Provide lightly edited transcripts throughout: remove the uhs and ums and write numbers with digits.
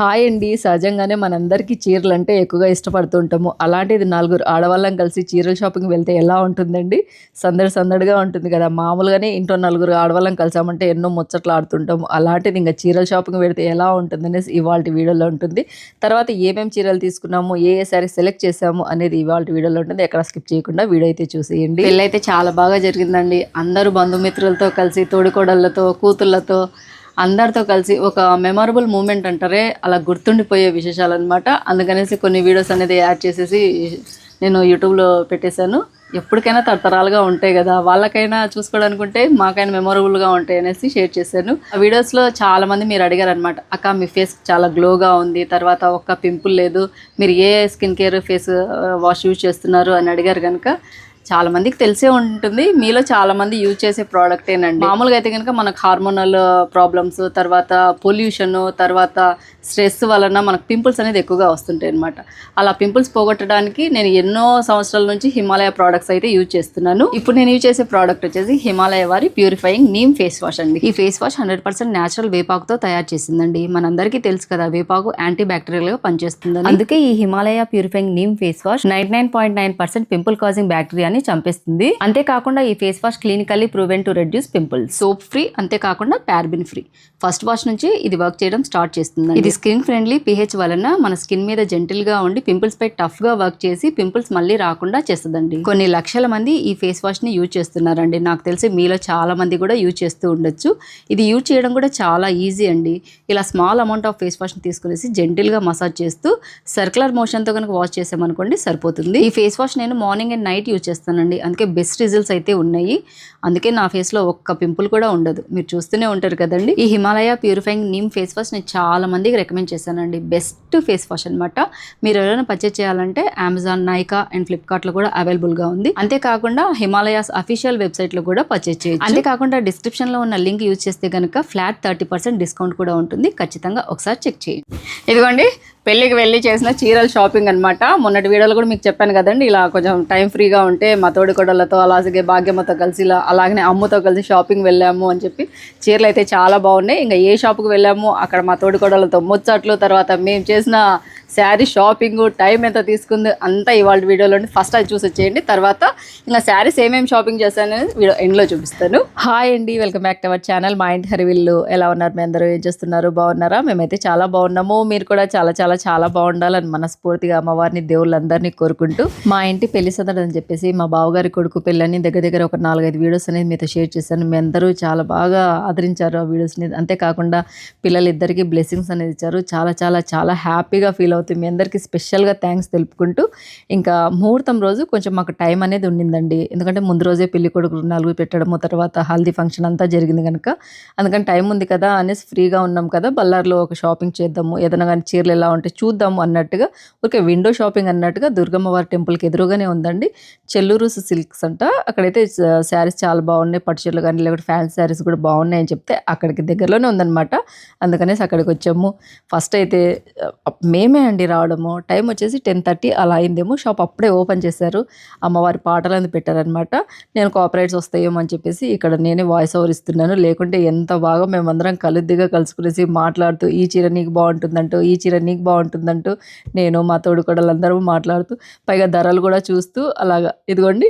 Hi అండి. సహజంగానే మనందరికీ చీరలంటే ఎక్కువగా ఇష్టపడుతుంటాము. అలాంటిది నలుగురు ఆడవాళ్ళం కలిసి చీరల షాపింగ్‌కి వెళ్తే ఎలా ఉంటుందండి? సందడి సందడిగా ఉంటుంది కదా! మామూలుగానే ఇంట్లో నలుగురు ఆడవాళ్ళం కలిసామంటే ఎన్నో ముచ్చట్లు ఆడుతుంటాము. అలాంటిది ఇంక చీరల షాపింగ్ వెడితే ఎలా ఉంటుందనేసి ఇవాల్టి వీడియోలో ఉంటుంది. తర్వాత ఏమేం చీరలు తీసుకున్నాము, ఏ ఏ శారీస్ సెలెక్ట్ చేసాము అనేది ఇవాల్టి వీడియోలో ఉంటుంది. ఎక్కడ స్కిప్ చేయకుండా వీడియో అయితే చూసేయండి. పెళ్లయితే చాలా బాగా జరిగిందండి. అందరూ బంధుమిత్రులతో కలిసి, తోడికోడళ్ళతో, కూతుళ్ళతో అందరితో కలిసి ఒక మెమరబుల్ మూమెంట్ అంటారే, అలా గుర్తుండిపోయే విశేషాలన్నమాట. అందుకనేసి కొన్ని వీడియోస్ అనేది యాడ్ చేసేసి నేను యూట్యూబ్లో పెట్టేశాను. ఎప్పటికైనా తరతరాలుగా ఉంటాయి కదా, వాళ్ళకైనా చూసుకోవడానికుంటే మాకైనా మెమొరబుల్గా ఉంటాయి అనేసి షేర్ చేశాను. ఆ వీడియోస్లో చాలామంది మీరు అడిగారు అనమాట, అక్క మీ ఫేస్ చాలా గ్లోగా ఉంది, తర్వాత ఒక్క పింపుల్ లేదు, మీరు ఏ skin care face wash use చేస్తున్నారు అని అడిగారు కనుక చాలా మందికి తెలిసే ఉంటుంది. మీలో చాలా మంది యూజ్ చేసే ప్రోడక్టేనండి. మామూలుగా అయితే కనుక మనకు హార్మోనల్ ప్రాబ్లమ్స్, తర్వాత పొల్యూషన్, తర్వాత స్ట్రెస్ వలన మనకు పింపుల్స్ అనేది ఎక్కువగా వస్తుంటాయి అనమాట. అలా పింపుల్స్ పోగొట్టడానికి నేను ఎన్నో సంవత్సరాల నుంచి హిమాలయ ప్రోడక్ట్స్ అయితే యూజ్ చేస్తున్నాను. ఇప్పుడు నేను యూజ్ చేసే ప్రోడక్ట్ వచ్చేసి హిమాలయ వారి ప్యూరిఫైయింగ్ నీమ్ ఫేస్ వాష్ అండి. ఈ ఫేస్ వాష్ 100% న్యాచురల్ వేపాకుతో తయారు చేసిందండి. మనందరికీ తెలుసు కదా, వేపాకు యాంటీ బ్యాక్టీరియల్ గా పనిచేస్తుందని. అందుకే ఈ Himalaya purifying neem face wash 99.9% pimple causing బ్యాక్టీరియాని చంపేస్తుంది. అంతేకాకుండా ఈ face wash clinically proven to reduce pimples, soap free, అంతేకాకుండా పారాబెన్ ఫ్రీ. ఫస్ట్ వాష్ నుంచి ఇది వర్క్ చేయడం స్టార్ట్ చేస్తుంది. ఇది స్కిన్ ఫ్రెండ్లీ pH వలన మన స్కిన్ మీద జెంటిల్ గా ఉండి పింపుల్స్ పై టఫ్ గా వర్క్ చేసి పింపుల్స్ మళ్ళీ రాకుండా చేస్తుందండి. కొన్ని లక్షల మంది ఈ ఫేస్ వాష్ ని యూజ్ చేస్తున్నారండి. నాకు తెలిసి మీలో చాలా మంది కూడా యూజ్ చేస్తూ ఉండొచ్చు. ఇది యూజ్ చేయడం కూడా చాలా ఈజీ అండి. ఇలా small amount of face wash ని తీసుకునేసి జెంటిల్ గా మసాజ్ చేస్తూ సర్క్యులర్ మోషన్ తో కనుక వాష్ చేసామనుకోండి సరిపోతుంది. ఈ ఫేస్ వాష్ నేను మార్నింగ్ అండ్ నైట్ యూజ్ చేస్తానండి. అందుకే బెస్ట్ రిజల్ట్స్ అయితే ఉన్నాయి. అందుకే నా ఫేస్ లో ఒక్క పింపుల్ కూడా ఉండదు. మీరు చూస్తూనే ఉంటారు కదండి. ఈ Himalaya purifying neem face wash నేను చాలా మందికి రికమెండ్ చేశానండి. బెస్ట్ ఫేస్ వాష్ అనమాట. మీరు ఎవరైనా పర్చేస్ చేయాలంటే అమెజాన్, నైకా అండ్ ఫ్లిప్కార్ట్ లో కూడా అవైలబుల్ గా ఉంది. అంతేకాకుండా హిమాలయాస్ అఫీషియల్ వెబ్సైట్ లో కూడా పర్చేస్ చేయొచ్చు. అంతేకాకుండా డిస్క్రిప్షన్ లో ఉన్న లింక్ యూజ్ చేస్తే కనుక ఫ్లాట్ 30% డిస్కౌంట్ కూడా ఉంటుంది. ఖచ్చితంగా ఒకసారి చెక్ చేయండి. ఇదిగోండి పెళ్ళికి వెళ్ళి చేసిన చీరల షాపింగ్ అనమాట. మొన్నటి వీడియోలో కూడా మీకు చెప్పాను కదండి, ఇలా కొంచెం టైం ఫ్రీగా ఉంటే మా తోడికోడళ్ళతో అలాగే భాగ్యమ్మతో కలిసి ఇలా అలాగనే అమ్మతో కలిసి షాపింగ్ వెళ్ళాము అని చెప్పి చీరలు అయితే చాలా బాగున్నాయి. ఇంకా ఏ షాప్కి వెళ్ళాము అక్కడ మా తోడికోడళ్ళతో ముచ్చట్లు, తర్వాత మేము చేసిన శారీ షాపింగ్ టైం ఎంత తీసుకుంది అంతా ఇవాళ వీడియోలో ఫస్ట్ అది చూసి వచ్చేయండి. తర్వాత ఇంకా శారీస్ ఏమేమి షాపింగ్ చేశాను వీడియో ఎండ్లో చూపిస్తాను. హాయ్ అండి, welcome back to our channel మా ఇంటి హరివిల్లు. ఎలా ఉన్నారు మీ అందరూ? ఏం చేస్తున్నారు? బాగున్నారా? మేమైతే చాలా బాగున్నాము. మీరు కూడా చాలా చాలా చాలా బాగుండాలని మనస్ఫూర్తిగా అమ్మవారిని దేవుళ్ళందరినీ కోరుకుంటూ, మా ఇంటి పెళ్లి సందడి అని చెప్పేసి మా బావగారి కొడుకు పెళ్ళని దగ్గర ఒక 4-5 వీడియోస్ అనేది మీతో షేర్ చేశాను. మీ అందరూ చాలా బాగా ఆదరించారు ఆ వీడియోస్ని. అంతేకాకుండా పిల్లలిద్దరికీ బ్లెస్సింగ్స్ అనేది ఇచ్చారు. చాలా చాలా చాలా హ్యాపీగా ఫీల్ అవుతుంది. మీ అందరికీ స్పెషల్గా థ్యాంక్స్ తెలుపుకుంటూ, ఇంకా ముహూర్తం రోజు కొంచెం మాకు టైం అనేది ఉండిందండి. ఎందుకంటే ముందు రోజే పెళ్లి కొడుకులు నలుగు పెట్టడము, తర్వాత హల్దీ ఫంక్షన్ అంతా జరిగింది కనుక అందుకని టైం ఉంది కదా అనేసి ఫ్రీగా ఉన్నాం కదా, బల్లార్లో ఒక షాపింగ్ చేద్దాము, ఏదైనా కానీ చీరలు ఎలా ఉంటే చూద్దాము అన్నట్టుగా ఓకే విండో షాపింగ్ అన్నట్టుగా దుర్గమ్మవారి టెంపుల్కి ఎదురుగానే ఉందండి చెల్లూరు సిల్క్స్ అంట. అక్కడైతే శారీస్ చాలా బాగున్నాయి, పట్టు చీరలు కానీ లేకపోతే ఫ్యాన్సీ శారీస్ కూడా బాగున్నాయి అని చెప్తే అక్కడికి దగ్గరలోనే ఉందన్నమాట. అందుకనేసి అక్కడికి వచ్చాము. ఫస్ట్ అయితే మేమే అండి రావడము. టైం వచ్చేసి 10:30 అలా అయిందేమో. షాప్ అప్పుడే ఓపెన్ చేశారు. అమ్మవారి పాటలు అనేది పెట్టారనమాట. నేను కాపరేట్స్ వస్తాయేమో అని చెప్పేసి ఇక్కడ నేనే వాయిస్ ఓవర్ ఇస్తున్నాను. లేకుంటే ఎంత బాగా మేమందరం కలుద్దిగా కలుసుకునేసి మాట్లాడుతూ ఈ చీర నీకు బాగుంటుందంటూ, ఈ చీర నీకు బాగుంటుందంటూ నేను మా తోడుకోడలందరూ మాట్లాడుతూ, పైగా ధరలు కూడా చూస్తూ అలాగా ఇదిగోండి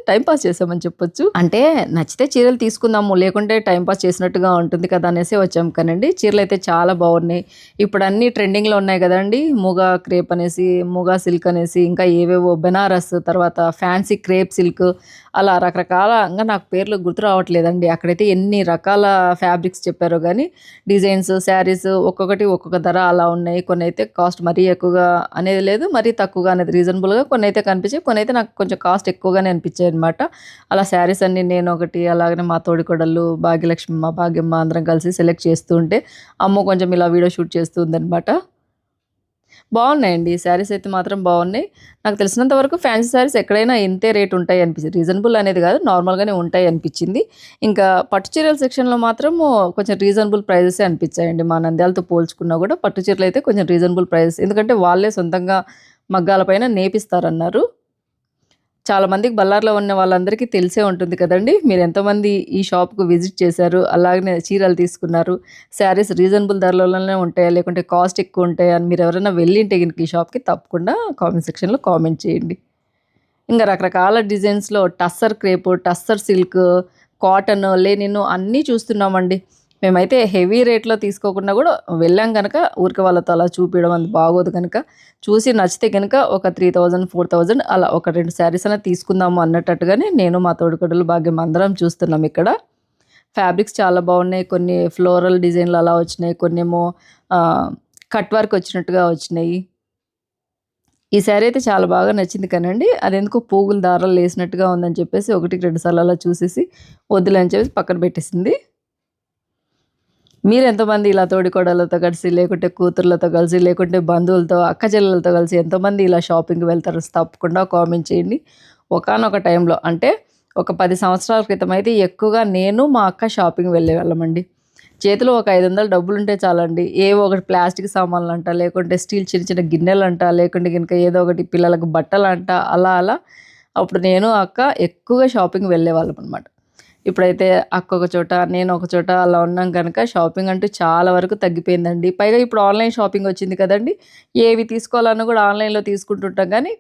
టైం పాస్ చేసామని చెప్పొచ్చు. అంటే నచ్చితే చీరలు తీసుకుందాము, లేకుంటే టైం పాస్ చేసినట్టుగా ఉంటుంది కదా అనేసి వచ్చాం. కానండి చీరలు అయితే చాలా బాగున్నాయి. ఇప్పుడు అన్ని ట్రెండింగ్లో ఉన్నాయి కదండి. మూగా క్రేప్ అనేసి, మూగా సిల్క్ అనేసి, ఇంకా ఏవేవో బెనారస్, తర్వాత ఫ్యాన్సీ క్రేప్ సిల్క్, అలా రకరకాల ఇంకా నాకు పేర్లు గుర్తు రావట్లేదండి. అక్కడైతే ఎన్ని రకాల ఫ్యాబ్రిక్స్ చెప్పారో కానీ డిజైన్స్, శారీస్ ఒక్కొక్కటి ఒక్కొక్క ధర అలా ఉన్నాయి. కొన్ని అయితే కాస్ట్ మరీ ఎక్కువగా అనేది లేదు, మరీ తక్కువగా అనేది రీజనబుల్గా కొన్ని అయితే కనిపించాయి, కొన్ని అయితే నాకు కొంచెం కాస్ట్ ఎక్కువగానే అనిపించాయి అనమాట. అలా శారీస్ అన్ని నేను ఒకటి, అలాగనే మా తోడికోడళ్ళు భాగ్యలక్ష్మి, మా భాగ్యమ్మ అందరం కలిసి సెలెక్ట్ చేస్తూ ఉంటే అమ్మ కొంచెం ఇలా వీడియో షూట్ చేస్తూ ఉందనమాట. బాగున్నాయండి శారీస్ అయితే మాత్రం బాగున్నాయి. నాకు తెలిసినంత వరకు ఫ్యాన్సీ శారీస్ ఎక్కడైనా ఇంతే రేట్ ఉంటాయి అనిపించింది. రీజనబుల్ అనేది కాదు, నార్మల్గానే ఉంటాయి అనిపించింది. ఇంకా పట్టు చీరల సెక్షన్లో మాత్రం కొంచెం రీజనబుల్ ప్రైజెస్ అనిపించాయండి. మా నంద్యాలతో పోల్చుకున్నా కూడా పట్టు చీరలు అయితే కొంచెం రీజనబుల్ ప్రైజెస్, ఎందుకంటే వాళ్ళే సొంతంగా మగ్గాల పైన నేపిస్తారన్నారు. చాలామందికి బళ్ళారిలో ఉన్న వాళ్ళందరికీ తెలిసే ఉంటుంది కదండీ! మీరెంతమంది ఈ షాప్‌కు విజిట్ చేశారు? అలాగనే చీరలు తీసుకున్నారు? శారీస్ రీజనబుల్ ధరలోనే ఉంటాయా? లేకుంటే కాస్ట్ ఎక్కువుంటాయా? అని మీరెవరైనా వెళ్ళింటే గనుక ఈ షాప్‌కి తప్పకుండా కామెంట్ సెక్షన్‌లో కామెంట్ చేయండి. ఇంగ రకరకాల డిజైన్స్‌లో tussar crepe, tussar silk, cotton, linen అన్నీ చూస్తున్నామండి. మేమైతే హెవీ రేట్‌లో తీసుకోకుండా గూడా వెళ్ళాం గనక ఊరికే వాళ్ళతో అలా చూపియడం అంత బాగోదు గనక, చూసి నచ్చితే గనక ఒక 3000, 4000 అలా ఒక 2 శారీస్ అన్నా తీసుకుందాము అన్నట్టట్టుగానే నేను మా తోడికోడలు భాగ్యం అందరం చూస్తున్నాం ఇక్కడ. ఫ్యాబ్రిక్స్ చాలా బాగున్నాయి. కొన్ని ఫ్లోరల్ డిజైన్‌లు అలా వచ్చినాయి. కొన్నేమో కట్ వర్క్ వచ్చినట్టుగా వచ్చినాయి. ఈ శారీ అయితే చాలా బాగా నచ్చింది కానండి, అదెందుకో పూగులు దారాలేసినట్టుగా ఉందని చెప్పేసి 1, 2 సార్లు అలా చూసేసి వద్దులే అని చెప్పేసి పక్కన పెట్టేసింది. మీరెంతమంది ఇలా తోడికోడళ్ళతో కలిసి, లేకుంటే కూతుర్లతో కలిసి, లేకుంటే బంధువులతో, అక్క చెల్లెలతో కలిసి ఎంతమంది ఇలా షాపింగ్‌కి వెళ్తారో తప్పకుండా కామెంట్ చేయండి. ఒకానొక టైంలో అంటే ఒక 10 సంవత్సరాల క్రితం అయితే ఎక్కువగా నేను, మా అక్క షాపింగ్ వెళ్ళేవాళ్ళమండి. చేతిలో ఒక 500 డబ్బులుంటే చాలండి. ఏవో ఒకటి ప్లాస్టిక్ సామాన్లంట, లేకుంటే స్టీల్ చిన్న చిన్న గిన్నెలంట, లేకుంటే గనుక ఏదో ఒకటి పిల్లలకు బట్టలంట అలా అలా అప్పుడు నేను, అక్క ఎక్కువగా షాపింగ్ వెళ్ళేవాళ్ళమనమాట. ఇప్పుడైతే అక్క ఒక చోట, నేను ఒక చోట అలా ఉన్నాం కనుక షాపింగ్ అంటూ చాలా వరకు తగ్గిపోయిందండి. పైగా ఇప్పుడు ఆన్‌లైన్ షాపింగ్ వచ్చింది కదండీ! ఏవి తీసుకోవాలన్నా కూడా ఆన్‌లైన్‌లో తీసుకుంటుంటాం గానీ,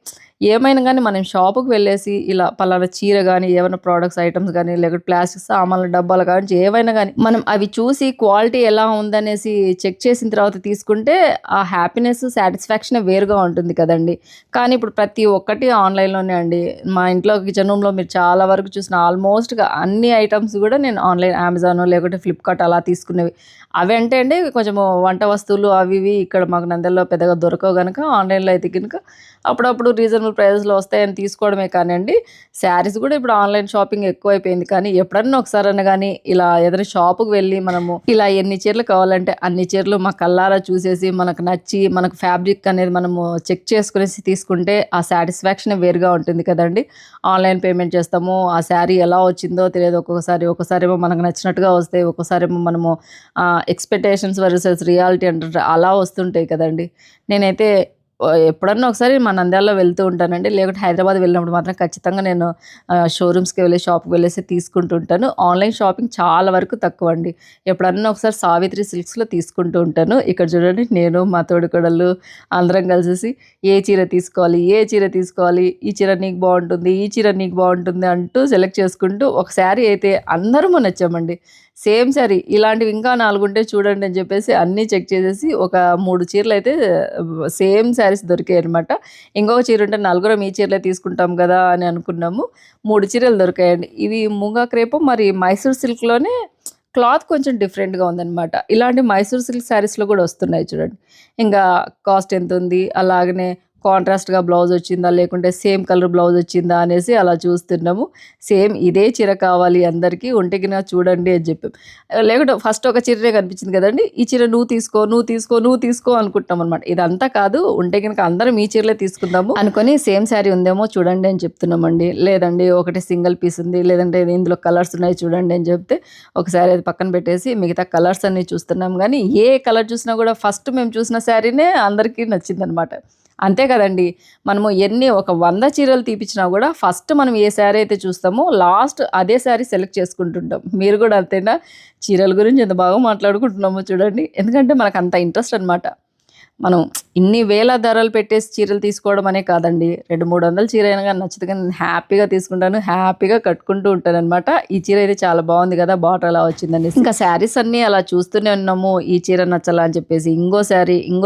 ఏమైనా గానీ మనం షాపుకి వెళ్ళేసి ఇలా పలానా చీర గానీ, ఏవన్నా ప్రొడక్ట్స్ ఐటెమ్స్ గానీ, లేకపోతే ప్లాస్టిక్ సామాన్ల డబ్బాలు కానించి ఏవైనా గానీ, మనం అవి చూసి క్వాలిటీ ఎలా ఉందనేసి చెక్ చేసిన తర్వాత తీసుకుంటే ఆ హ్యాపీనెస్, సాటిస్ఫాక్షనే వేరుగా ఉంటుంది కదండీ! కానీ ఇప్పుడు ప్రతి ఒక్కటి ఆన్‌లైన్‌లోనే అండి. మా ఇంట్లో కిచెన్ రూమ్‌లో మీరు చాలా వరకు చూసిన ఆల్మోస్ట్‌గా అన్ని ఐటెమ్స్ గూడా నేను ఆన్‌లైన్ అమెజానో లేకుంటే ఫ్లిప్‌కార్ట్ అలా తీసుకునేవి. అవంటే అండి కొంచెము వంట వస్తువులు అవి ఇవి ఇక్కడ మాకు నంద్యాలలో పెద్దగా దొరకవు గనక ఆన్‌లైన్‌లో అయితే గనుక అప్పుడప్పుడు రీజనబుల్ ప్రైజెస్‌లో వస్తాయని తీసుకోవడమే కానియండి, శారీస్ గూడా ఇప్పుడు ఆన్‌లైన్ షాపింగ్ ఎక్కువైపోయింది. కానీ ఎప్పుడన్నా ఒకసారన్నా గానీ ఇలా ఏదైనా షాపుకి వెళ్ళి మనము ఇలా ఎన్ని చీరలు కావాలంటే అన్ని చీరలు మా కళ్ళారా చూసేసి మనకు నచ్చి మనకు ఫ్యాబ్రిక్ అనేది మనము చెక్ చేసుకునేసి తీసుకుంటే ఆ సాటిస్ఫాక్షనే వేరుగా ఉంటుంది కదండీ! ఆన్‌లైన్ పేమెంట్ చేస్తాము. ఆ శారీ ఎలా వచ్చిందో తెలియదు ఒక్కొక్కసారి. ఒక్కోసారేమో మనకు నచ్చినట్టుగా వస్తాయి. ఒక్కోసారేమో మనము ఎక్స్‌పెక్టేషన్స్ వర్సెస్ రియాలిటీ అంటుంటే అలా వస్తుంటాయి కదండీ! నేనైతే ఎప్పుడన్నా ఒకసారి మా నంద్యాలలో వెళ్తూ ఉంటానండి. లేకుంటే హైదరాబాద్ వెళ్ళినప్పుడు మాత్రం ఖచ్చితంగా నేను షోరూమ్స్‌కి వెళ్ళి, షాప్‌కి వెళ్ళేసి తీసుకుంటూ ఉంటాను. ఆన్‌లైన్ షాపింగ్ చాలా వరకు తక్కువండి. ఎప్పుడన్నా ఒకసారి సావిత్రి సిల్క్స్‌లో తీసుకుంటూ ఉంటాను. ఇక్కడ చూడండి నేను, మా తోడికోడళ్ళు అందరం కలిసేసి ఏ చీర తీసుకోవాలి, ఏ చీర తీసుకోవాలి, ఈ చీర నీకు బావుంటుంది, ఈ చీర నీకు బావుంటుంది అంటూ సెలెక్ట్ చేసుకుంటూ ఒక శారీ అయితే అందరము నచ్చామండి. సేమ్ శారీ ఇలాంటివి ఇంకా 4 ఉంటే చూడండి అని చెప్పేసి అన్నీ చెక్ చేసేసి ఒక 3 చీరలయితే సేమ్ శారీస్ దొరికాయనమాట. ఇంకొక చీర ఉంటే నలుగురం ఈ చీరలే తీసుకుంటాం గదా అని అనుకున్నాము. 3 చీరలు దొరికాయండి. ఇవి మూంగా క్రేపు మరి మైసూర్ సిల్క్‌లోనే క్లాత్ కొంచెం డిఫరెంట్‌గా ఉందనమాట. ఇలాంటి మైసూర్ సిల్క్ శారీస్‌లో గూడా వస్తున్నాయి చూడండి. ఇంగా కాస్ట్ ఎంతుంది? అలాగనే కాంట్రాస్ట్‌గా బ్లౌజ్ వచ్చిందా? లేకుంటే సేమ్ కలర్ బ్లౌజ్ వచ్చిందా? అనేసి అలా చూస్తున్నాము. సేమ్ ఇదే చీర కావాలి అందరికీ ఉంటే గిన చూడండి అని చెప్పాం. లేకుంటే ఫస్ట్ ఒక చీరనే కనిపించింది కదండీ! ఈ చీర నువ్వు తీసుకో, నువ్వు తీసుకో, నువ్వు తీసుకో అనుకుంటున్నామనమాట. ఇదంతా కాదు ఉంటే గనక అందరం ఈ చీరలే తీసుకుందాము అనుకోని సేమ్ శారీ ఉందేమో చూడండి అని చెప్తున్నామండి. లేదండి ఒకటి సింగిల్ పీస్ ఉంది. లేదంటే ఇందులో కలర్స్ ఉన్నాయి చూడండి అని చెప్తే ఒక శారీ అది పక్కన పెట్టేసి మిగతా కలర్స్ అన్నీ చూస్తున్నాం గానీ, ఏ కలర్ చూసినా గూడా ఫస్ట్ మేము చూసిన శారీనే అందరికీ నచ్చిందనమాట. అంతే కదండీ! మనము ఎన్ని ఒక 100 చీరలు తీపిచ్చినా గూడా ఫస్ట్ మనం ఏ శారీ అయితే చూస్తామో లాస్ట్ అదే శారీ సెలెక్ట్ చేసుకుంటుంటాం. మీరు గూడా అంతేనా? చీరల గురించి ఎంత బాగా మాట్లాడుకుంటున్నామో చూడండి. ఎందుకంటే మనకంత ఇంట్రెస్ట్ అనమాట. మనం ఇన్ని వేల ధరలు పెట్టేసి చీరలు తీసుకోవడం అనే కాదండి. 200, 300 చీర అయినా గాని నచ్చితే గాని నేను హ్యాపీగా తీసుకుంటాను. హ్యాపీగా కట్టుకుంటూ ఉంటాననమాట. ఈ చీర అయితే చాలా బావుంది గదా! బార్డర్ అలా వచ్చిందనేసి. ఇంకా శారీస్ అన్నీ అలా చూస్తూనే ఉన్నాము. ఈ చీర నచ్చలా అని చెప్పేసి, ఇంకో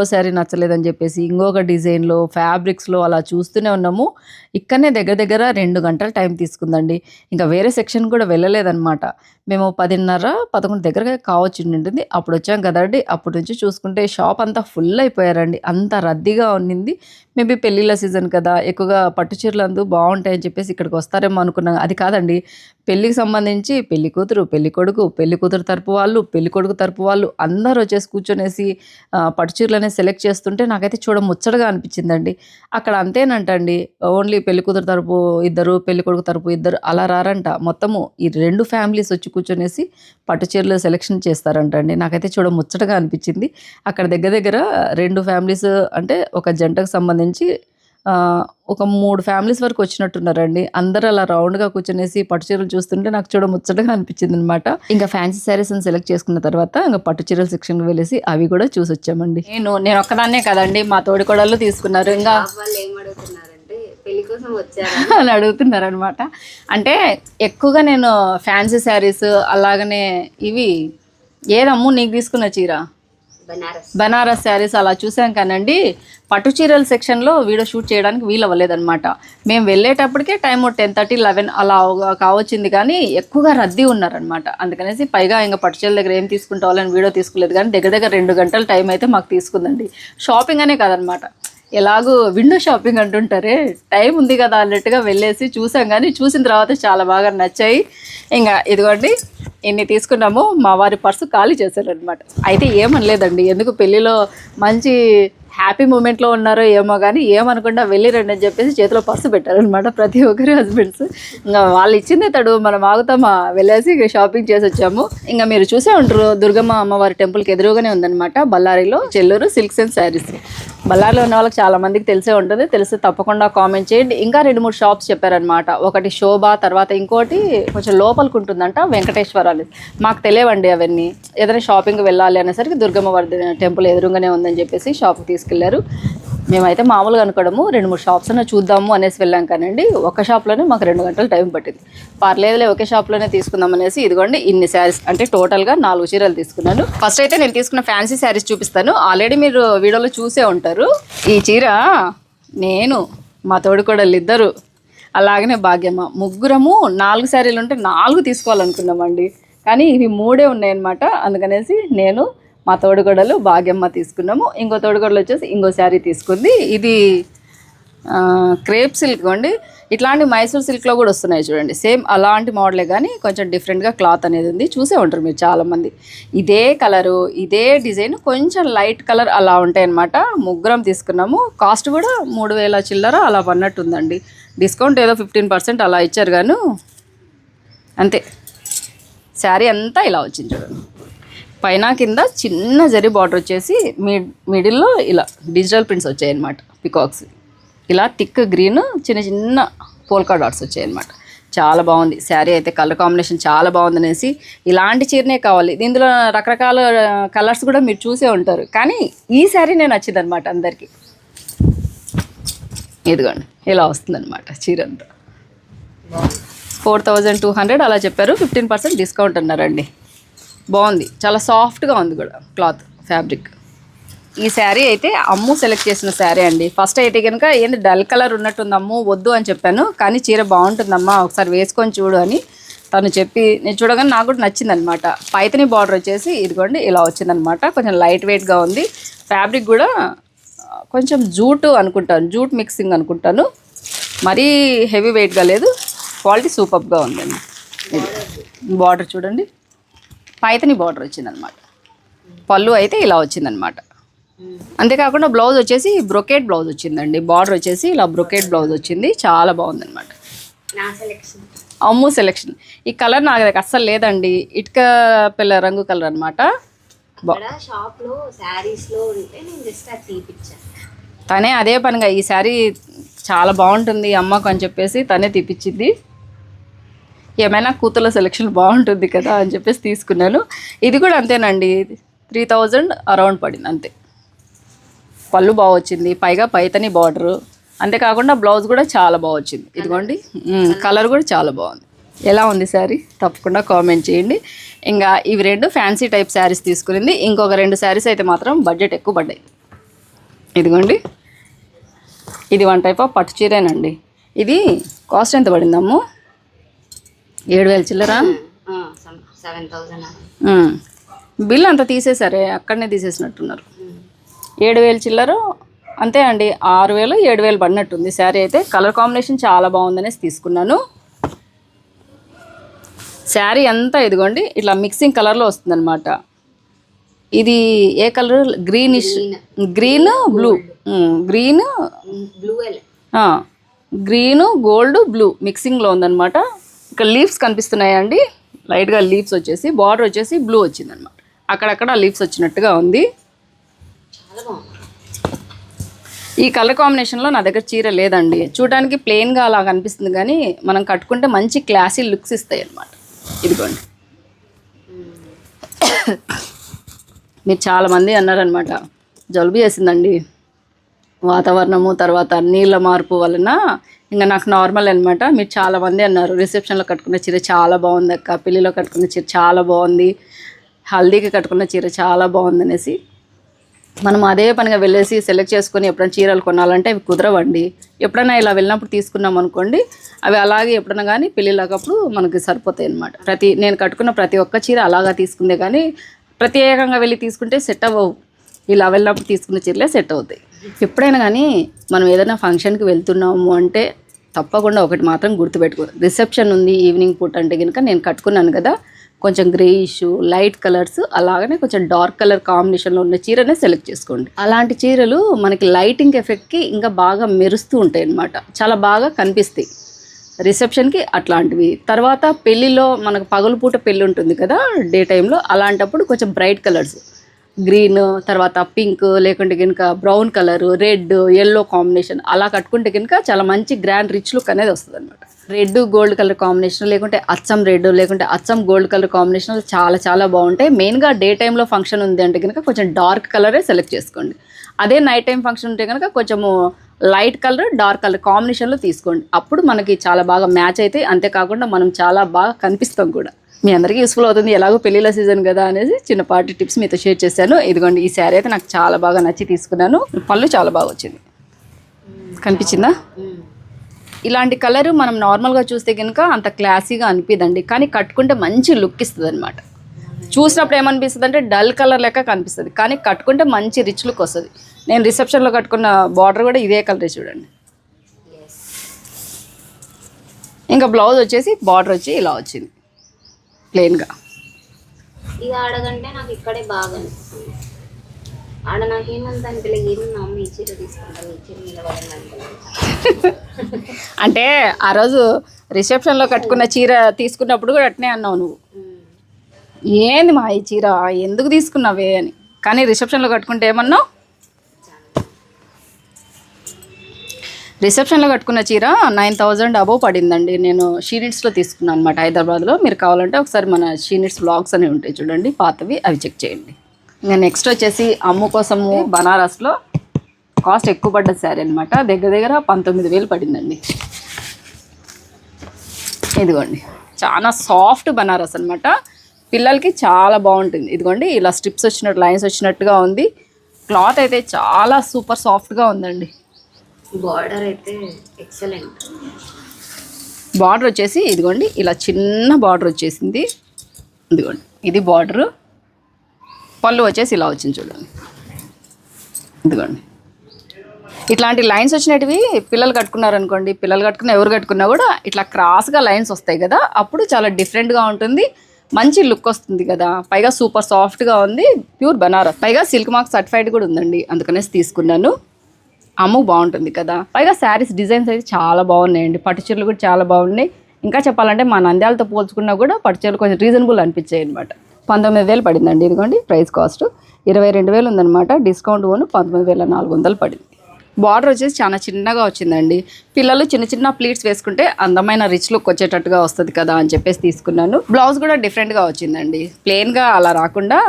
శారీ నచ్చలేదని చెప్పేసి, ఇంకొక డిజైన్‌లో, ఫ్యాబ్రిక్స్‌లో అలా చూస్తూనే ఉన్నాము. ఇక్కడనే దగ్గర దగ్గర 2 గంటలు టైం తీసుకుందండి. ఇంకా వేరే సెక్షన్ కూడా వెళ్ళలేదనమాట. మేము 10:30, 11 దగ్గరగా కావచ్చుండింటుంది. అప్పుడొచ్చాం కదండీ! అప్పటి నుంచి చూసుకుంటే షాప్ అంతా ఫుల్ అయిపోయారండి. అంత రద్దీగా ఉన్నింది. మేబీ పెళ్ళిళ్ళ సీజన్ కదా! ఎక్కువగా పట్టు చీరలందు బావుంటాయని చెప్పేసి ఇక్కడికి వస్తారేమో అనుకున్నాం. అది కాదండి. పెళ్ళికి సంబంధించి పెళ్లి కూతురు, పెళ్లి కొడుకు, పెళ్లి కూతురు తరపు వాళ్ళు, పెళ్లి కొడుకు తరపు వాళ్ళు అందరూ వచ్చేసి కూర్చొనేసి పట్టు చీరలనేవి సెలెక్ట్ చేస్తుంటే నాకైతే చూడ ముచ్చటగా అనిపించిందండి. అక్కడ అంతేనంటండి. ఓన్లీ పెళ్లి కూతురు తరపు ఇద్దరు, పెళ్లి కొడుకు తరపు ఇద్దరు అలా రారంట. మొత్తము ఈ 2 ఫ్యామిలీస్ వచ్చి కూర్చొనేసి పట్టు చీరలు సెలెక్షన్ చేస్తారంటండి. నాకైతే చూడ ముచ్చటగా అనిపించింది. అక్కడ దగ్గర దగ్గర 2 ఫ్యామిలీస్ అంటే ఒక జంటకు సంబంధించి ఒక 3 ఫ్యామిలీస్ వరకు వచ్చినట్టున్నారండి. అందరూ అలా రౌండ్‌గా కూర్చొనేసి పట్టు చీరలు చూస్తుంటే నాకు చూడ ముచ్చటగా అనిపించిందనమాట. ఇంకా ఫ్యాన్సీ శారీస్‌ని సెలెక్ట్ చేసుకున్న తర్వాత ఇంక పట్టు చీరల సెక్షన్‌కి వెళ్ళేసి అవి కూడా చూసొచ్చామండి. నేను ఒక్కదాన్నే కదండీ, మా తోడికోడళ్ళు తీసుకున్నారు. ఇంకా పెళ్లి కోసం వచ్చారా అని అడుగుతున్నారనమాట. అంటే ఎక్కువగా నేను ఫ్యాన్సీ శారీస్ అలాగనే ఇవి ఏదమ్ము నీకు తీసుకున్న చీర బనారస్ శారీస్ అలా చూసాం కానండి. పట్టు చీరల సెక్షన్లో వీడియో షూట్ చేయడానికి వీలు అవ్వలేదన్నమాట. మేము వెళ్ళేటప్పటికే టైం 10:30, 11 అలా కావచ్చింది, కానీ ఎక్కువగా రద్దీ ఉన్నారనమాట. అందుకనేసి పైగా ఇంకా పట్టు చీరల దగ్గర ఏం తీసుకుంటావాలని వీడియో తీసుకోలేదు, కానీ దగ్గర 2 గంటల టైం అయితే మాకు తీసుకుందండి. షాపింగ్ అనే కాదనమాట, ఎలాగూ విండో షాపింగ్ అంటుంటారే, టైం ఉంది కదా అన్నట్టుగా వెళ్ళేసి చూసాం. కానీ చూసిన తర్వాత చాలా బాగా నచ్చాయి. ఇంకా ఇదిగోండి ఇన్ని తీసుకున్నాము. మా వారి పర్సు ఖాళీ చేశారనమాట. అయితే ఏమనలేదండి, ఎందుకు పెళ్ళిలో మంచి హ్యాపీ మూమెంట్లో ఉన్నారో ఏమో, కానీ ఏమనకుండా వెళ్ళిరండి అని చెప్పేసి చేతిలో పర్సు పెట్టారనమాట ప్రతి ఒక్కరి హస్బెండ్స్. ఇంకా వాళ్ళు ఇచ్చిందే తడు, మనం ఆగుతామా, వెళ్ళేసి షాపింగ్ చేసి వచ్చాము. ఇంకా మీరు చూసే ఉంటారు, దుర్గమ్మ అమ్మవారి టెంపుల్కి ఎదురుగానే ఉందన్నమాట బళ్ళారిలో చెల్లూరు సిల్క్స్ అండ్ శారీస్. బళ్ళారిలో ఉన్న వాళ్ళకి చాలా మందికి తెలిసే ఉంటుంది, తెలిసి తప్పకుండా కామెంట్ చేయండి. ఇంకా 2-3 షాప్స్ చెప్పారనమాట. ఒకటి శోభ, తర్వాత ఇంకోటి కొంచెం లోపలికి ఉంటుందంట వెంకటేశ్వరాలు. మాకు తెలియవండి అవన్నీ. ఏదైనా షాపింగ్ వెళ్ళాలి అనేసరికి దుర్గమ్మ వారి టెంపుల్ ఎదురుగానే ఉందని చెప్పేసి షాప్కి తీసుకెళ్లారు. మేమైతే మామూలుగా అనుకోవడము 2-3 షాప్స్ అన్న చూద్దాము అనేసి వెళ్ళాం, కానండి ఒక షాప్లోనే మాకు 2 గంటలు టైం పట్టింది. పర్లేదులే ఒకే షాప్లోనే తీసుకుందాం అనేసి ఇదిగోండి ఇన్ని శారీస్, అంటే టోటల్గా 4 చీరలు తీసుకున్నాను. ఫస్ట్ అయితే నేను తీసుకున్న ఫ్యాన్సీ శారీస్ చూపిస్తాను. ఆల్రెడీ మీరు వీడియోలో చూసే ఉంటారు. ఈ చీర నేను, మా తోడికోడళ్ళు ఇద్దరు, అలాగనే భాగ్యమ్మ, ముగ్గురము 4 శారీలు ఉంటే 4 తీసుకోవాలనుకున్నామండి. కానీ ఇవి 3 ఉన్నాయన్నమాట. అందుకనేసి నేను, మా తోడుగొడలు, భాగ్యమ్మ తీసుకున్నాము. ఇంకో తోడుగొడలు వచ్చేసి ఇంకో శారీ తీసుకుంది. ఇది క్రేప్ సిల్క్ అండి. ఇట్లాంటి మైసూర్ సిల్క్లో కూడా వస్తున్నాయి చూడండి, సేమ్ అలాంటి మోడలే, కానీ కొంచెం డిఫరెంట్గా క్లాత్ అనేది ఉంది. చూసే ఉంటారు మీరు చాలామంది. ఇదే కలరు, ఇదే డిజైన్, కొంచెం లైట్ కలర్ అలా ఉంటాయన్నమాట. ముగ్గురం తీసుకున్నాము. కాస్ట్ కూడా 3,000 చిల్లర అలా పన్నట్టుందండి. డిస్కౌంట్ ఏదో 15% అలా ఇచ్చారు గాను అంతే. శారీ అంతా ఇలా వచ్చింది చూడండి. పైన కింద చిన్న జరీ బార్డర్ వచ్చేసి మిడిల్లో ఇలా డిజిటల్ ప్రింట్స్ వచ్చాయన్నమాట, పికాక్స్. ఇలా థిక్ గ్రీన్ చిన్న చిన్న పోల్కా డాట్స్ వచ్చాయన్నమాట. చాలా బాగుంది శారీ అయితే. కలర్ కాంబినేషన్ చాలా బాగుంది అనేసి ఇలాంటి చీరనే కావాలి. ఇందులో రకరకాల కలర్స్ కూడా మీరు చూసే ఉంటారు, కానీ ఈ శారీ నేను నచ్చింది అనమాట అందరికీ. ఇదిగోండి ఇలా వస్తుందన్నమాట చీర అంతా. 4,200 అలా చెప్పారు. 15% డిస్కౌంట్ అన్నారండి. బాగుంది, చాలా సాఫ్ట్గా ఉంది కూడా క్లాత్, ఫ్యాబ్రిక్. ఈ శారీ అయితే అమ్ము సెలెక్ట్ చేసిన శారీ అండి. ఫస్ట్ అయితే కనుక ఏంది డల్ కలర్ ఉన్నట్టుంది అమ్ము, వద్దు అని చెప్పాను. కానీ చీర బాగుంటుందమ్మా, ఒకసారి వేసుకొని చూడు అని తను చెప్పి నేను చూడగానే నాకు కూడా నచ్చిందనమాట. పైతని బార్డర్ వచ్చేసి ఇదిగోండి ఇలా వచ్చిందనమాట. కొంచెం లైట్ వెయిట్గా ఉంది. ఫ్యాబ్రిక్ కూడా కొంచెం జూట్ అనుకుంటాను, జూట్ మిక్సింగ్ అనుకుంటాను. మరీ హెవీ వెయిట్గా లేదు, క్వాలిటీ సూపర్గా ఉందండి. బార్డర్ చూడండి, పైతని బార్డర్ వచ్చిందనమాట. పళ్ళు అయితే ఇలా వచ్చిందనమాట. అంతేకాకుండా బ్లౌజ్ వచ్చేసి బ్రొకేట్ బ్లౌజ్ వచ్చిందండి. బార్డర్ వచ్చేసి ఇలా బ్రొకేట్ బ్లౌజ్ వచ్చింది. చాలా బాగుందనమాట. అమ్ము సెలెక్షన్. ఈ కలర్ నాకు అస్సలు లేదండి, ఇటుక పిల్ల రంగు కలర్ అనమాట. తనే అదే పనిగా ఈ శారీ చాలా బాగుంటుంది అమ్మకు అని చెప్పేసి తనే తీపిచ్చింది. ఏమైనా కూతుల సెలెక్షన్ బాగుంటుంది కదా అని చెప్పేసి తీసుకున్నాను. ఇది కూడా అంతేనండి, 3,000 అరౌండ్ పడింది అంతే. పళ్ళు బాగా వచ్చింది, పైగా పైతని బార్డరు. అంతేకాకుండా బ్లౌజ్ కూడా చాలా బాగా వచ్చింది. ఇదిగోండి కలర్ కూడా చాలా బాగుంది. ఎలా ఉంది శారీ తప్పకుండా కామెంట్ చేయండి. ఇంకా ఇవి 2 ఫ్యాన్సీ టైప్ శారీస్ తీసుకునింది. ఇంకొక 2 శారీస్ అయితే మాత్రం బడ్జెట్ ఎక్కువ పడ్డాయి. ఇదిగోండి ఇది 1 టైప్ ఆఫ్ పట్టు చీరేనండి. ఇది కాస్ట్ ఎంత పడిందమ్ము? 7,000 చిల్లరా. బిల్ అంతా తీసేసారే, అక్కడనే తీసేసినట్టున్నారు. 7,000 చిల్లర అంతే అండి. 6,000 7,000 పడినట్టుంది శారీ అయితే. కలర్ కాంబినేషన్ చాలా బాగుందనేసి తీసుకున్నాను. శారీ అంతా ఇదిగోండి ఇట్లా మిక్సింగ్ కలర్లో వస్తుందన్నమాట. ఇది ఏ colour? Greenish, green blue, green gold blue మిక్సింగ్లో ఉందన్నమాట. ఇక్కడ లీవ్స్ కనిపిస్తున్నాయండి, లైట్గా లీవ్స్ వచ్చేసి, బార్డర్ వచ్చేసి బ్లూ వచ్చిందనమాట. అక్కడక్కడ లీవ్స్ వచ్చినట్టుగా ఉంది. ఈ కలర్ కాంబినేషన్లో నా దగ్గర చీర లేదండి. చూడడానికి ప్లెయిన్గా అలా కనిపిస్తుంది కానీ మనం కట్టుకుంటే మంచి క్లాసీ లుక్స్ ఇస్తాయి అన్నమాట. ఇదిగోండి. మీరు చాలామంది అన్నారనమాట, జలుబు చేసిందండి వాతావరణము తర్వాత నీళ్ళ మార్పు వలన, ఇంకా నాకు నార్మల్ అనమాట. మీరు చాలామంది అన్నారు రిసెప్షన్లో కట్టుకున్న చీర చాలా బాగుంది అక్క, పెళ్ళిలో కట్టుకున్న చీర చాలా బాగుంది, హల్దీకి కట్టుకున్న చీర చాలా బాగుంది అనేసి. మనం అదే పనిగా వెళ్ళేసి సెలెక్ట్ చేసుకొని ఎప్పుడైనా చీరలు కొనాలంటే అవి కుదరవండి. ఎప్పుడైనా ఇలా వెళ్ళినప్పుడు తీసుకున్నాం అనుకోండి, అవి అలాగే ఎప్పుడైనా కానీ పెళ్ళిళ్ళకప్పుడు మనకి సరిపోతాయి అనమాట. నేను కట్టుకున్న ప్రతి ఒక్క చీర అలాగా తీసుకుందే కానీ ప్రత్యేకంగా వెళ్ళి తీసుకుంటే సెట్ అవ్వవు. ఇలా వెళ్ళినప్పుడు తీసుకున్న చీరలే సెట్ అవుతాయి. ఎప్పుడైనా కానీ మనం ఏదైనా ఫంక్షన్కి వెళ్తున్నాము అంటే తప్పకుండా ఒకటి మాత్రం గుర్తుపెట్టుకో, రిసెప్షన్ ఉంది ఈవినింగ్ పూట అంటే కనుక నేను కట్టుకున్నాను కదా, కొంచెం గ్రేయిష్ లైట్ కలర్స్ అలాగనే కొంచెం డార్క్ కలర్ కాంబినేషన్లో ఉన్న చీరనే సెలెక్ట్ చేసుకోండి. అలాంటి చీరలు మనకి లైటింగ్ ఎఫెక్ట్కి ఇంకా బాగా మెరుస్తూ ఉంటాయి అన్నమాట, చాలా బాగా కనిపిస్తాయి రిసెప్షన్కి అట్లాంటివి. తర్వాత పెళ్ళిలో మనకు పగలుపూట పెళ్ళి ఉంటుంది కదా డే టైంలో, అలాంటప్పుడు కొంచెం బ్రైట్ కలర్స్ గ్రీన్ తర్వాత పింక్ లేకుంటే కనుక brown colour red yellow combination అలా కట్టుకుంటే కనుక చాలా మంచి గ్రాండ్ రిచ్ లుక్ అనేది వస్తుంది అనమాట. రెడ్ గోల్డ్ కలర్ కాంబినేషన్ లేకుంటే అచ్చం రెడ్ లేకుంటే అచ్చం గోల్డ్ కలర్ కాంబినేషన్ చాలా చాలా బాగుంటాయి. మెయిన్గా డే టైంలో ఫంక్షన్ ఉంది అంటే కనుక కొంచెం డార్క్ కలరే సెలెక్ట్ చేసుకోండి. అదే నైట్ టైం ఫంక్షన్ ఉంటే కనుక కొంచెము లైట్ కలర్ డార్క్ కలర్ కాంబినేషన్లో తీసుకోండి. అప్పుడు మనకి చాలా బాగా మ్యాచ్ అయితే, అంతేకాకుండా మనం చాలా బాగా కనిపిస్తాం కూడా. మీ అందరికీ యూస్ఫుల్ అవుతుంది, ఎలాగో పెళ్ళిళ్ళ సీజన్ కదా అనేసి చిన్నపాటి టిప్స్ మీతో షేర్ చేశాను. ఇదిగోండి, ఈ శారీ అయితే నాకు చాలా బాగా నచ్చి తీసుకున్నాను. పళ్ళు చాలా బాగా వచ్చింది, కనిపించిందా? ఇలాంటి కలరు మనం నార్మల్గా చూస్తే కనుక అంత క్లాసీగా అనిపిదండి, కానీ కట్టుకుంటే మంచి లుక్ ఇస్తుంది అనమాట. చూసినప్పుడు ఏమనిపిస్తుంది అంటే డల్ కలర్ లెక్క కనిపిస్తుంది, కానీ కట్టుకుంటే మంచి రిచ్ లుక్ వస్తుంది. నేను రిసెప్షన్లో కట్టుకున్న బార్డర్ కూడా ఇదే కలర్ చూడండి. ఇంకా బ్లౌజ్ వచ్చేసి బార్డర్ వచ్చి ఇలా వచ్చింది ప్లెయిన్గా. ఇది ఆడగంటే నాకు ఇక్కడే బాగా అనిపిస్తుంది. ఆడ నాకు ఏమంత అనిపించలేదు, ఏమన్నా అమ్మ ఈ చీర తీసుకుంటాను ఈ చీర నిలబడాలి అంటే ఆ రోజు రిసెప్షన్లో కట్టుకున్న చీర తీసుకున్నప్పుడు కూడా అట్నే అన్నావు నువ్వు, ఏంది మా ఈ చీర ఎందుకు తీసుకున్నావే అని. కానీ రిసెప్షన్లో కట్టుకుంటే ఏమన్నావు? రిసెప్షన్లో కట్టుకున్న చీర 9,000 అబోవ్ పడిందండి. నేను షీనిట్స్లో తీసుకున్నాను అనమాట హైదరాబాద్లో. మీరు కావాలంటే ఒకసారి మన షీనిట్స్ బ్లాగ్స్ అనేవి ఉంటాయి చూడండి పాతవి, అవి చెక్ చేయండి. ఇంకా నెక్స్ట్ వచ్చేసి అమ్ము కోసము బనారస్లో కాస్ట్ ఎక్కువ పడ్డ శారీ అనమాట. దగ్గర దగ్గర 19,000 పడిందండి. ఇదిగోండి, చాలా సాఫ్ట్ బనారస్ అనమాట, పిల్లలకి చాలా బాగుంటుంది. ఇదిగోండి, ఇలా స్ట్రిప్స్ వచ్చినట్టు లైన్స్ వచ్చినట్టుగా ఉంది. క్లాత్ అయితే చాలా సూపర్ సాఫ్ట్గా ఉందండి. బార్డర్ అయితే ఎక్సలెంట్. బార్డర్ వచ్చేసి ఇదిగోండి ఇలా చిన్న బార్డర్ వచ్చేసింది. ఇదిగోండి, ఇది బార్డరు. పళ్ళు వచ్చేసి ఇలా వచ్చింది చూడండి. ఇదిగోండి, ఇట్లాంటి లైన్స్ వచ్చినవి పిల్లలు కట్టుకున్నారనుకోండి, పిల్లలు కట్టుకున్న ఎవరు కట్టుకున్నా కూడా ఇట్లా క్రాస్గా లైన్స్ వస్తాయి కదా, అప్పుడు చాలా డిఫరెంట్గా ఉంటుంది, మంచి లుక్ వస్తుంది కదా. పైగా సూపర్ సాఫ్ట్గా ఉంది, ప్యూర్ బనారస్, పైగా సిల్క్ మార్క్ సర్టిఫైడ్ కూడా ఉందండి, అందుకనేసి తీసుకున్నాను. అమ్ము బాగుంటుంది కదా. పైగా శారీస్ డిజైన్స్ అయితే చాలా బాగున్నాయండి, పట్టు చీరలు కూడా చాలా బాగున్నాయి. ఇంకా చెప్పాలంటే మా నంద్యాలతో పోల్చుకున్నా కూడా పట్టు చీరలు కొంచెం రీజనబుల్ అనిపించాయి అనమాట. 19,000 పడిందండి. ఇదిగోండి ప్రైస్ కాస్ట్ 22,000 ఉందన్నమాట, డిస్కౌంట్ పోను 19,400 పడింది. బార్డర్ వచ్చేసి చాలా చిన్నగా వచ్చిందండి. పిల్లలు చిన్న చిన్న ప్లీట్స్ వేసుకుంటే అందమైన రిచ్ లుక్ వచ్చేటట్టుగా వస్తుంది కదా అని చెప్పేసి తీసుకున్నాను. బ్లౌజ్ కూడా డిఫరెంట్గా వచ్చిందండి, ప్లెయిన్గా అలా రాకుండా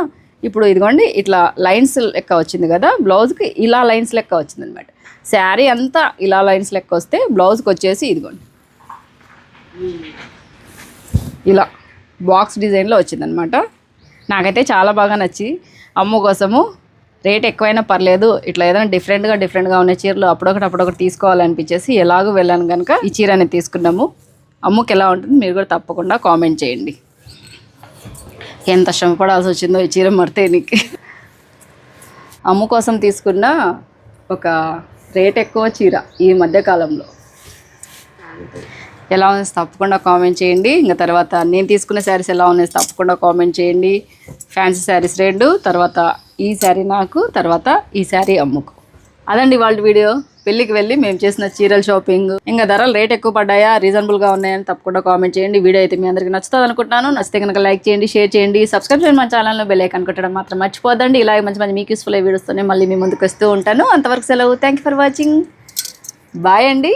ఇప్పుడు ఇదిగోండి ఇట్లా లైన్స్ లెక్క వచ్చింది కదా, బ్లౌజ్కి ఇలా లైన్స్ లెక్క వచ్చింది అనమాట. శారీ అంతా ఇలా లైన్స్ లెక్క వస్తే బ్లౌజ్కి వచ్చేసి ఇదిగోండి ఇలా బాక్స్ డిజైన్లో వచ్చిందనమాట. నాకైతే చాలా బాగా నచ్చి అమ్ము కోసము రేట్ ఎక్కువైనా పర్లేదు, ఇట్లా ఏదైనా డిఫరెంట్గా ఉన్న చీరలు అప్పుడొకటి తీసుకోవాలనిపించేసి ఎలాగో వెళ్ళాను కనుక ఈ చీర అనేది తీసుకున్నాము. అమ్ముకి ఎలా ఉంటుంది మీరు కూడా తప్పకుండా కామెంట్ చేయండి. ఎంత శ్రమ పడాల్సి వచ్చిందో ఈ చీర మర్తేనికి. అమ్ము కోసం తీసుకున్న ఒక రేట్ ఎక్కువ చీర ఈ మధ్యకాలంలో. ఎలా ఉంది తప్పకుండా కామెంట్ చేయండి. ఇంకా తర్వాత నేను తీసుకున్న శారీస్ ఎలా ఉన్నాయి తప్పకుండా కామెంట్ చేయండి. ఫ్యాన్సీ శారీస్ 2, తర్వాత ఈ శారీ నాకు, తర్వాత ఈ శారీ అమ్ముకు. అదండి వాళ్ళ వీడియో. పెళ్ళికి వెళ్ళి మేము చేసిన చీరల షాపింగ్. ఇంకా ధరలు రేట్ ఎక్కువ పడ్డాయా, రీజనబుల్ గా ఉన్నాయని తప్పకుండా కామెంట్ చేయండి. వీడియో అయితే మీ అందరికి నచ్చుతుంది అనుకుంటున్నాను. నచ్చితే కనుక లైక్ చేయండి, షేర్ చేయండి, సబ్స్క్రైబ్ చేయండి. మన ఛానల్లో బెల్ ఐకాన్ కొట్టడం మాత్రం మర్చిపోదండి. ఇలాగే మంచి మంచి మీకు యూస్ఫుల్ వీడియోస్తోనే మళ్ళీ మీ ముందుకు వస్తూ ఉంటాను. అంతవరకు సెలవు. Thank you for watching. Bye అండి.